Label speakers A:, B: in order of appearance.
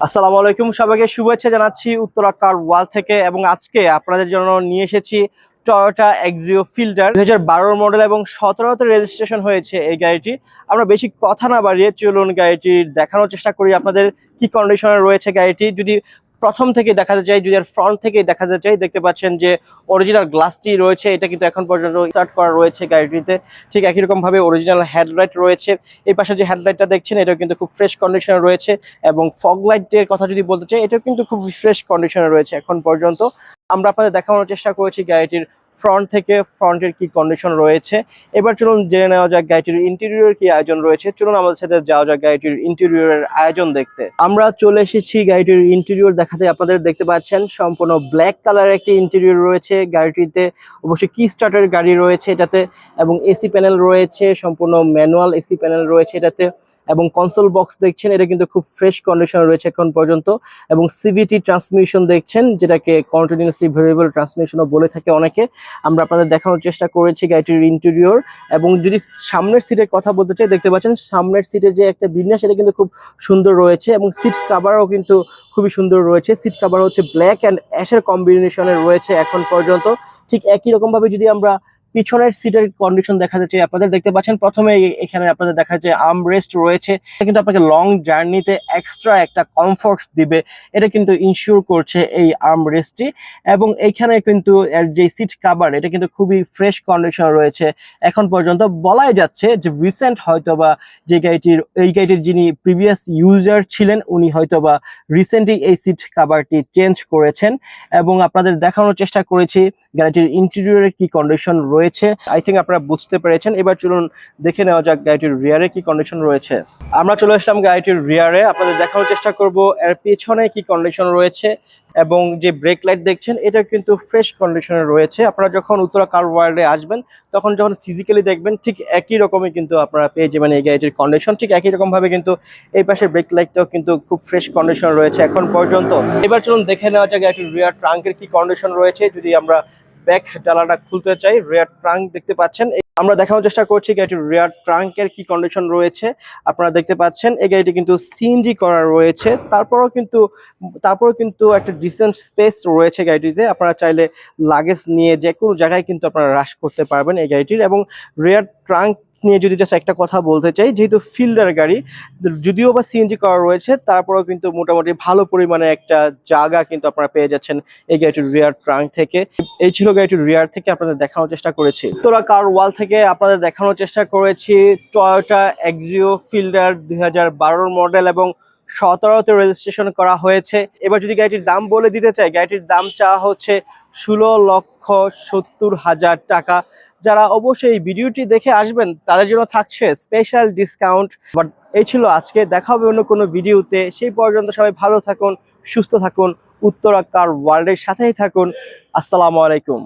A: আসসালামু আলাইকুম, সবাইকে শুভেচ্ছা জানাচ্ছি উত্তরা কার ওয়াল থেকে। এবং আজকে আপনাদের জন্য নিয়ে এসেছি টয়োটা এক্সিও ফিল্টার 2012 মডেল এবং 17তে রেজিস্ট্রেশন হয়েছে এই গাড়িটি। আমরা বেশি কথা না বাড়িয়ে চলুন গাড়িটি দেখানোর চেষ্টা করি আপনাদের কি কন্ডিশনে রয়েছে গাড়িটি। যদি প্রথম থেকে দেখাতে চাই, যদি ফ্রন্ট থেকে দেখাতে চাই, দেখতে পাচ্ছেন যে অরিজিনাল গ্লাসটি রয়েছে, এটা কিন্তু এখন পর্যন্ত স্টার্ট করা রয়েছে গাড়িটিতে। ঠিক একই রকম ভাবে অরিজিনাল হেডলাইট রয়েছে। এই পাশে যে হেডলাইটটা দেখছেন এটাও কিন্তু খুব ফ্রেশ কন্ডিশনে রয়েছে। এবং ফগ লাইটের কথা যদি বলতে চাই, এটাও কিন্তু খুব ফ্রেশ কন্ডিশনে রয়েছে এখন পর্যন্ত। আমরা আপনাদের দেখানোর চেষ্টা করেছি গাড়িটির ফ্রন্ট থেকে, ফ্রন্টের কি কন্ডিশন রয়েছে। এবার চলুন জেনে নেওয়া যাক গাড়িটির ইন্টেরিয়র কি আয়োজন রয়েছে। চলুন আমাদের সাথে যাওয়া যাক গাড়িটির ইন্টেরিয়রের আয়োজন দেখতে। আমরা চলে এসেছি গাড়িটির ইন্টেরিয়র দেখাতে। আপনাদের দেখতে পাচ্ছেন সম্পূর্ণ ব্ল্যাক কালারের একটি ইন্টেরিয়র রয়েছে গাড়িটিতে। অবশ্যই কি স্টার্টের গাড়ি রয়েছে এটাতে, এবং এসি প্যানেল রয়েছে, সম্পূর্ণ ম্যানুয়াল এসি প্যানেল রয়েছে এটাতে। এবং কনসোল বক্স দেখছেন, এটা কিন্তু খুব ফ্রেশ কন্ডিশন রয়েছে এখন পর্যন্ত। এবং সিভিটি ট্রান্সমিশন দেখছেন, যেটাকে কন্টিনিউয়াসলি ভেরিয়েবল ট্রান্সমিশনও বলে থাকে অনেকে। আমরা আপনাদের দেখানোর চেষ্টা করেছি গাড়িটির ইন্টেরিয়র। এবং যদি সামনের সিটের কথা বলতে চাই, দেখতে পাচ্ছেন সামনের সিটের যে একটা বিন্যাস, এটা কিন্তু খুব সুন্দর রয়েছে। এবং সিট কাভারও কিন্তু খুবই সুন্দর রয়েছে। সিট কাভার হচ্ছে ব্ল্যাক অ্যান্ড অ্যাশের কম্বিনেশনের রয়েছে এখন পর্যন্ত। ঠিক একই রকম ভাবে যদি আমরা পিছনের সিটের কন্ডিশন দেখাতে চাই, আপনাদের দেখতে পাচ্ছেন প্রথমে এখানে আপনাদের দেখা যাচ্ছে আর্ম রেস্ট রয়েছে। এটা কিন্তু আপনাকে লং জার্নিতে এক্সট্রা একটা কমফোর্ট দিবে, এটা কিন্তু ইনশিওর করছে এই আর্ম রেস্টটি। এবং এইখানে কিন্তু এর যে সিট কাভার, এটা কিন্তু খুবই ফ্রেশ কন্ডিশন রয়েছে এখন পর্যন্ত। বলাই যাচ্ছে যে রিসেন্ট হয়তোবা যে এই গাড়িটির যিনি প্রিভিয়াস ইউজার ছিলেন, উনি হয়তোবা রিসেন্টলি এই সিট কাভারটি চেঞ্জ করেছেন। এবং আপনাদের দেখানোর চেষ্টা করেছি গাড়িটির ইন্টেরিয়রের কি কন্ডিশন রয়েছে। আই থিঙ্ক আপনারা বুঝতে পেরেছেন। এবার চলুন দেখে নেওয়া যাক গাড়িটির রিয়ারে কি কন্ডিশন রয়েছে। আমরা চলে আসলাম গাড়িটির রিয়ারে। আপনাদের দেখানোর চেষ্টা করব এর পেছনে কি কন্ডিশন রয়েছে। এবং যে ব্রেক লাইট দেখছেন, এটা কিন্তু ফ্রেশ কন্ডিশনে রয়েছে। আপনারা যখন উত্তরা কার ওয়ার্ল্ডে আসবেন, তখন যখন ফিজিক্যালি দেখবেন, ঠিক একই রকমই কিন্তু আপনারা পেয়ে যাবেন এই গাড়িটির কন্ডিশন। ঠিক একই রকম ভাবে কিন্তু এই পাশের ব্রেক লাইটটাও কিন্তু খুব ফ্রেশ কন্ডিশন রয়েছে এখন পর্যন্ত। এবার চলুন দেখে নেওয়া যাক গাড়িটির রিয়ার ট্রাঙ্কের কি কন্ডিশন রয়েছে। যদি আমরা ব্যাক ডালাটা খুলতে চাই, রিয়ার ট্রাঙ্ক দেখতে পাচ্ছেন। আমরা দেখানোর চেষ্টা করছি গাড়িটির রিয়ার ট্রাঙ্কের কি কন্ডিশন রয়েছে। আপনারা দেখতে পাচ্ছেন এই গাড়িটি কিন্তু সিএনজি করা রয়েছে। তারপরেও কিন্তু একটা ডিসেন্ট স্পেস রয়েছে গাড়িটিতে। আপনারা চাইলে লাগেজ নিয়ে যে কোনো জায়গায় কিন্তু আপনারা রাশ করতে পারবেন এই গাড়িটির। এবং রিয়ার ট্রাঙ্ক নিয়ে যদি জাস্ট একটা কথা বলতে চাই, যেহেতু ফিল্ডার গাড়ি, যদিও বা সিএনজি করা রয়েছে, তারপরেও কিন্তু মোটামুটি ভালো পরিমাণে একটা জায়গা কিন্তু আপনারা পেয়ে যাচ্ছেন এই গাড়িটির রিয়ার ট্রাঙ্ক থেকে। এই ছিল গাড়িটির রিয়ার থেকে আপনাদের দেখানোর চেষ্টা করেছি। উত্তরা কার ওয়াল থেকে আপনাদের দেখানোর চেষ্টা করেছি টয়োটা এক্সিও ফিল্ডার 2012 মডেল এবং 17তে রেজিস্ট্রেশন করা হয়েছে। এবার যদি গাড়িটির দাম বলে দিতে চাই, গাড়িটির দাম চাওয়া হচ্ছে 16,70,000 টাকা। যারা অবশ্যই এই ভিডিওটি দেখে আসবেন, তাদের জন্য থাকছে স্পেশাল ডিসকাউন্ট। বাট এই ছিল আজকে, দেখা হবে অন্য কোনো ভিডিওতে। সেই পর্যন্ত সবাই ভালো থাকুন, সুস্থ থাকুন, উত্তরা কার ওয়ার্ল্ডের সাথেই থাকুন। আসসালামু আলাইকুম।